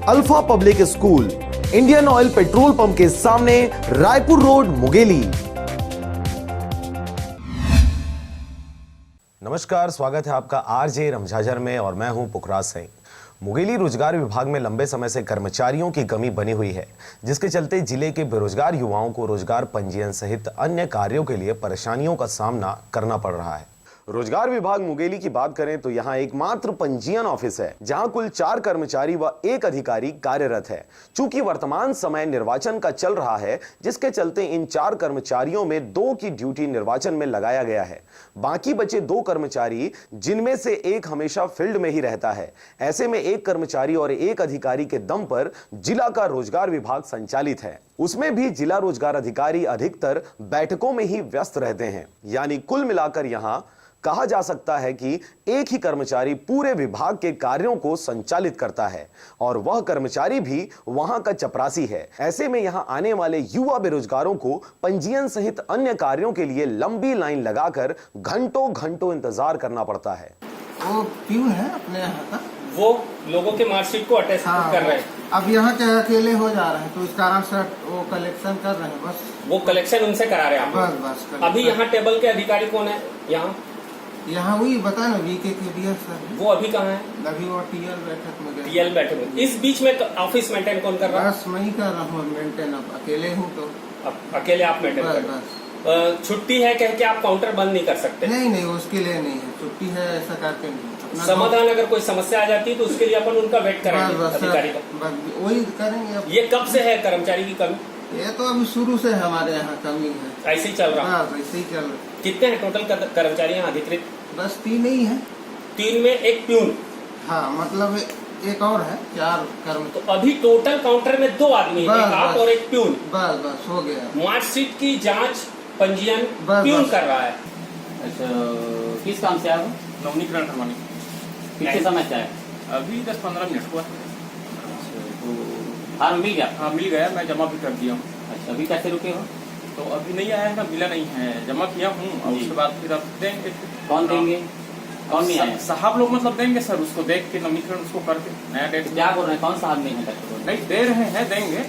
Alpha public school, Indian oil petrol pump के सामने, Raipur road, Mungeli. नमस्कार, स्वागत है आपका आरजे रमझाझर में और मैं हूं पुखराज सिंह। मुंगेली रोजगार विभाग में लंबे समय से कर्मचारियों की कमी बनी हुई है, जिसके चलते जिले के बेरोजगार युवाओं को रोजगार पंजीयन सहित अन्य कार्यों के लिए परेशानियों का सामना करना पड़ रहा है। रोजगार विभाग मुंगेली की बात करें तो यहाँ एकमात्र पंजीयन ऑफिस है, जहाँ कुल 4 कर्मचारी व 1 अधिकारी कार्यरत है। चूंकि वर्तमान समय निर्वाचन का चल रहा है, जिसके चलते इन 4 कर्मचारियों में 2 की ड्यूटी निर्वाचन में लगाया गया है। बाकी बचे 2 कर्मचारी, जिनमें से एक हमेशा फील्ड में ही रहता है। ऐसे में 1 कर्मचारी और 1 अधिकारी के दम पर जिला का रोजगार विभाग संचालित है। उसमें भी जिला रोजगार अधिकारी अधिकतर बैठकों में ही व्यस्त रहते हैं। यानी कुल मिलाकर यहाँ कहा जा सकता है कि एक ही कर्मचारी पूरे विभाग के कार्यों को संचालित करता है और वह कर्मचारी भी वहां का चपरासी है। ऐसे में यहां आने वाले युवा बेरोजगारों को पंजीयन सहित अन्य कार्यों के लिए लंबी लाइन लगाकर घंटों घंटों इंतजार करना पड़ता है। वो क्यों है अपने यहाँ का, वो लोगों के मार्कशीट को अटेस्ट कर रहे हैं। अब यहाँ के अकेले हो जा रहे हैं तो इस कारण से वो कलेक्शन कर रहे हैं। बस वो कलेक्शन उनसे करा रहे हैं आप? बस अभी यहाँ टेबल के अधिकारी कौन है? यहाँ वही बता ना, वीके के डीएस सर। वो अभी कहाँ है? अभी वो टीएल बैठक में गए। टीएल बैठक में। इस बीच में ऑफिस मेंटेन कौन कर रहा है? बस मैं ही कर रहा हूँ मेंटेन। अब अकेले हूँ तो अकेले आप मेंटेन कर रहे हैं। छुट्टी है कह के आप काउंटर बंद नहीं कर सकते? नहीं, उसके लिए नहीं है छुट्टी है, ऐसा करके नहीं। समाधान अगर कोई समस्या आ जाती है तो उसके लिए अपन उनका वेट करेंगे अधिकारी का। वही करेंगे। ये कब से है कर्मचारी की कमी? ये तो अभी शुरू से हमारे यहाँ कमी है। ऐसे ही चल रहा है? ऐसे ही चल रहा है। कितने हैं टोटल कर्मचारी यहाँ अधिकृत? बस 3 ही है। 3 में 1 प्यून? हाँ, मतलब एक और है, 4 कर्मचारी। तो अभी टोटल काउंटर में 2 आदमी हैं, एक आप और 1 प्यून। बस हो गया। मार्कशीट की जांच पंजीयन प्यून कर रहा है। अच्छा, किस काम से आप? नवनीकरण करवाने। कितने समय से आए? अभी 10-15 मिनट हुआ। तो फार्म मिल गया? हाँ, मिल गया, मैं जमा भी कर दिया हूँ। अच्छा, अभी कैसे रुके हो? तो अभी नहीं आया है ना, मिला नहीं है, जमा किया हूँ और उसके बाद फिर अब देंगे। कौन देंगे? कौन नहीं आया? साहब लोग मतलब देंगे सर, उसको देख के नवनीकरण उसको करके नया डेट। क्या बोल रहे हैं? कौन साहब नहीं है? नहीं दे रहे हैं, देंगे।